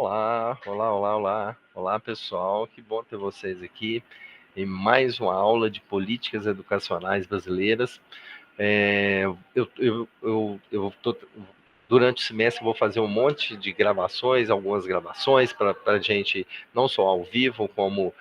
Olá, olá, olá, olá. Olá, pessoal. Que bom ter vocês aqui em mais uma aula de políticas educacionais brasileiras. Eu tô, durante o semestre, eu vou fazer um monte de gravações, algumas gravações para a gente, não só ao vivo, como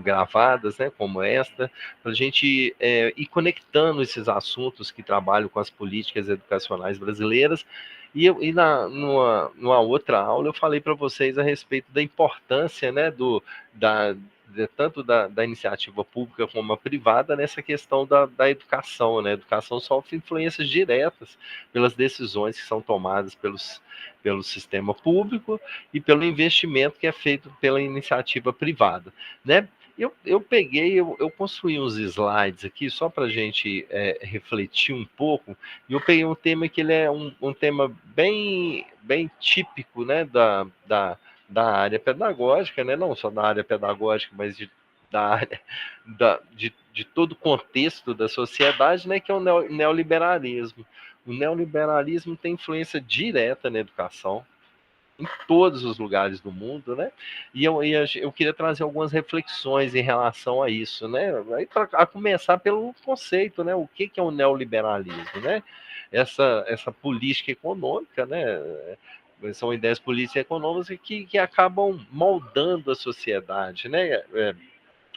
gravadas, né, como esta, para a gente ir conectando esses assuntos que trabalham com as políticas educacionais brasileiras. Numa outra aula eu falei para vocês a respeito da importância, né, da, tanto da iniciativa pública como a privada nessa questão da educação, né? A educação sofre influências diretas pelas decisões que são tomadas pelo sistema público e pelo investimento que é feito pela iniciativa privada, né? Eu construí uns slides aqui só para a gente refletir um pouco, e eu peguei um tema que ele é um tema bem típico, né, da área pedagógica, né? Não só da área pedagógica, mas da área de todo o contexto da sociedade, né? Que é o neoliberalismo. O neoliberalismo tem influência direta na educação, em todos os lugares do mundo, né? Eu queria trazer algumas reflexões em relação a isso, né? A começar pelo conceito, né? O que é o neoliberalismo, né? Essa política econômica, né? São ideias políticas e econômicas que acabam moldando a sociedade, né?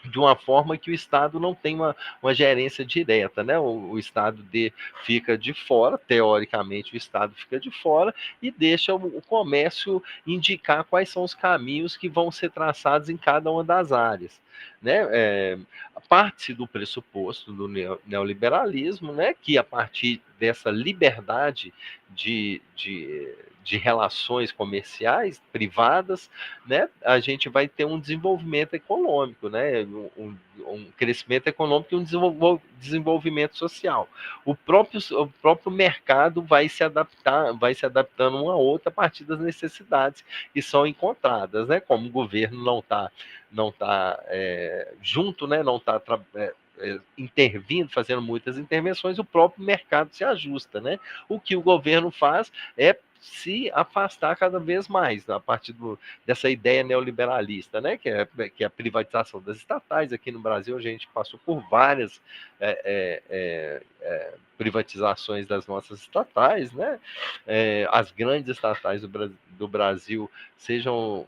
De uma forma que o Estado não tem uma gerência direta, né? O Estado fica de fora, teoricamente o Estado fica de fora e deixa o comércio indicar quais são os caminhos que vão ser traçados em cada uma das áreas, né? Parte do pressuposto do neoliberalismo, né? Que a partir dessa liberdade de relações comerciais privadas, né, a gente vai ter um desenvolvimento econômico, né, um crescimento econômico e um desenvolvimento social. O próprio mercado vai se adaptando uma a outra a partir das necessidades que são encontradas, né, como o governo não tá junto, né, não está intervindo, fazendo muitas intervenções, o próprio mercado se ajusta, né? O que o governo faz é se afastar cada vez mais a partir dessa ideia neoliberalista, né? Que é a privatização das estatais. Aqui no Brasil a gente passou por várias privatizações das nossas estatais, né? As grandes estatais do Brasil, sejam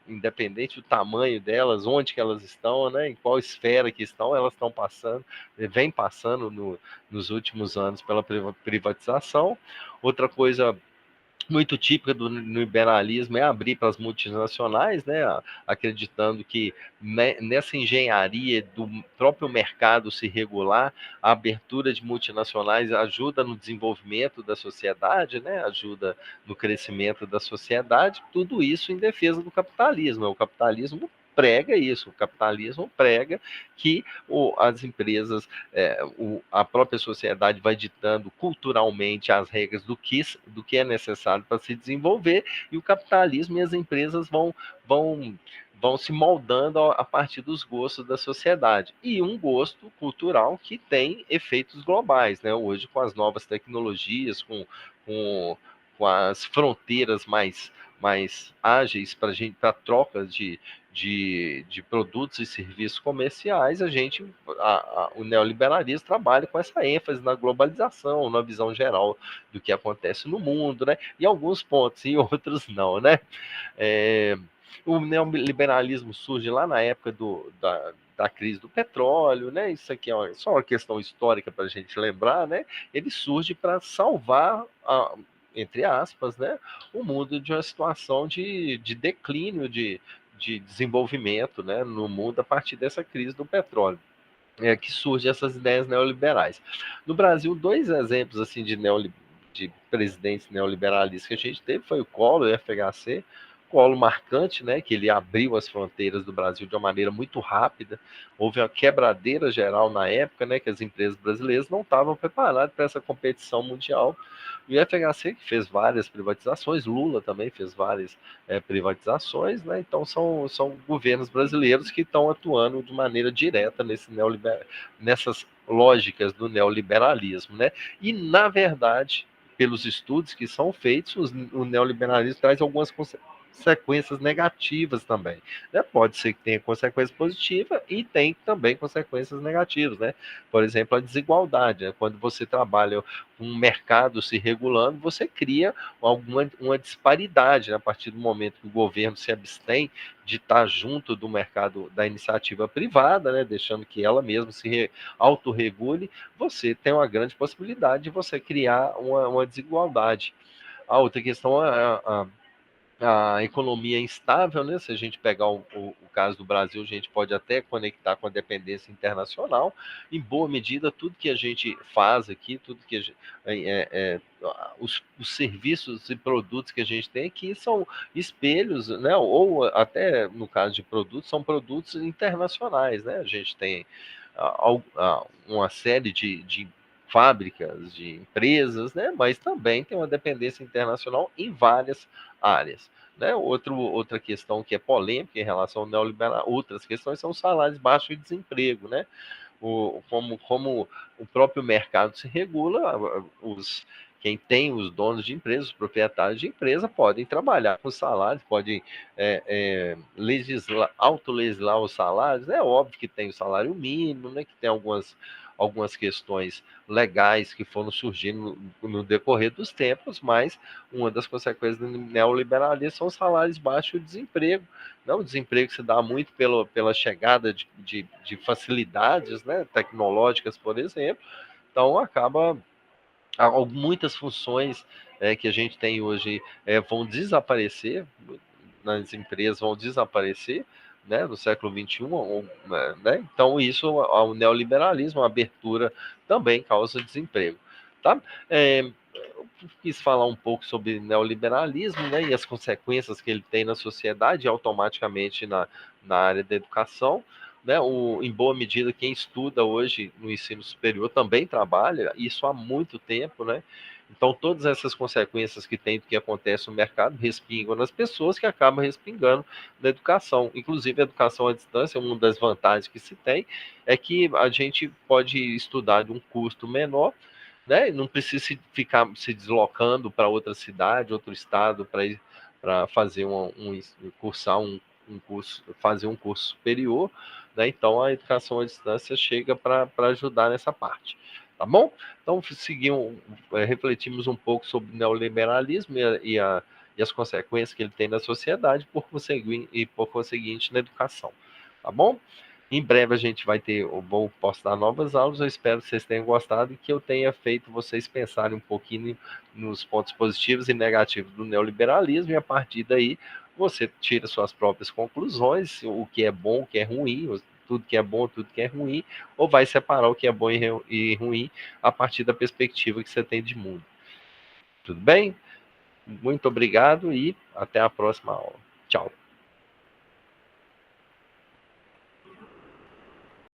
independente do tamanho delas, onde que elas estão, né? Em qual esfera que estão, elas estão passando, vem passando nos últimos anos pela privatização. Outra coisa muito típica do liberalismo é abrir para as multinacionais, né, acreditando que nessa engenharia do próprio mercado se regular, a abertura de multinacionais ajuda no desenvolvimento da sociedade, né, ajuda no crescimento da sociedade, tudo isso em defesa do capitalismo. O capitalismo prega isso, o capitalismo prega que as empresas, a própria sociedade vai ditando culturalmente as regras do que é necessário para se desenvolver, e o capitalismo e as empresas vão se moldando a partir dos gostos da sociedade. E um gosto cultural que tem efeitos globais, né? Hoje, com as novas tecnologias, com, com as fronteiras mais ágeis para trocas de produtos e serviços comerciais, o neoliberalismo trabalha com essa ênfase na globalização, na visão geral do que acontece no mundo, né? Em alguns pontos, em outros não, né? O neoliberalismo surge lá na época da crise do petróleo, né? Isso aqui é só uma questão histórica para a gente lembrar, né? Ele surge para salvar entre aspas, né, o mundo de uma situação de declínio de desenvolvimento, né, no mundo a partir dessa crise do petróleo. Que surgem essas ideias neoliberais. No Brasil, dois exemplos assim de presidentes neoliberalistas que a gente teve foi o Collor e o FHC. Collor marcante, né, que ele abriu as fronteiras do Brasil de uma maneira muito rápida. Houve uma quebradeira geral na época, né, que as empresas brasileiras não estavam preparadas para essa competição mundial. E o FHC que fez várias privatizações, Lula também fez várias privatizações, né? Então são governos brasileiros que estão atuando de maneira direta nessas lógicas do neoliberalismo, né? E na verdade pelos estudos que são feitos, o neoliberalismo traz algumas consequências negativas também, né? Pode ser que tenha consequências positivas e tem também consequências negativas, né? Por exemplo, a desigualdade, né? Quando você trabalha um mercado se regulando, você cria uma disparidade, né? A partir do momento que o governo se abstém de estar junto do mercado da iniciativa privada, né? Deixando que ela mesma se autorregule, você tem uma grande possibilidade de você criar uma desigualdade. A outra questão é a economia instável, né? Se a gente pegar o caso do Brasil, a gente pode até conectar com a dependência internacional. Em boa medida, tudo que a gente faz aqui, tudo que a gente, os serviços e produtos que a gente tem aqui são espelhos, né? Ou até no caso de produtos, são produtos internacionais, né? A gente tem uma série de fábricas, de empresas, né? Mas também tem uma dependência internacional em várias áreas. Né? Outra questão que é polêmica em relação ao neoliberal, outras questões são os salários baixos e desemprego. Né? Como o próprio mercado se regula, quem tem os donos de empresas, os proprietários de empresa, podem trabalhar com salários, podem autolegislar os salários. É óbvio que tem o salário mínimo, né, que tem algumas questões legais que foram surgindo no decorrer dos tempos, mas uma das consequências do neoliberalismo são os salários baixos e o desemprego. Não, o desemprego se dá muito pela chegada de facilidades, né, tecnológicas, por exemplo. Então, muitas funções que a gente tem hoje vão desaparecer, nas empresas vão desaparecer, né, no século XXI, né? Então isso, o neoliberalismo, a abertura também causa desemprego, tá? Eu quis falar um pouco sobre neoliberalismo, né, e as consequências que ele tem na sociedade, automaticamente na área da educação. Né, em boa medida, quem estuda hoje no ensino superior também trabalha, isso há muito tempo, né? Então, todas essas consequências que tem do que acontece no mercado respingam nas pessoas, que acabam respingando na educação. Inclusive, a educação à distância, uma das vantagens que se tem é que a gente pode estudar de um custo menor, né? Não precisa ficar se deslocando para outra cidade, outro estado, para fazer cursar um curso, fazer um curso superior, né? Então a educação à distância chega para ajudar nessa parte, tá bom? Então refletimos um pouco sobre o neoliberalismo e as consequências que ele tem na sociedade, por conseguinte na educação, tá bom? Em breve a gente vou postar novas aulas. Eu espero que vocês tenham gostado e que eu tenha feito vocês pensarem um pouquinho nos pontos positivos e negativos do neoliberalismo, e a partir daí você tira suas próprias conclusões, o que é bom, o que é ruim, tudo que é bom, tudo que é ruim, ou vai separar o que é bom e ruim a partir da perspectiva que você tem de mundo. Tudo bem? Muito obrigado e até a próxima aula. Tchau.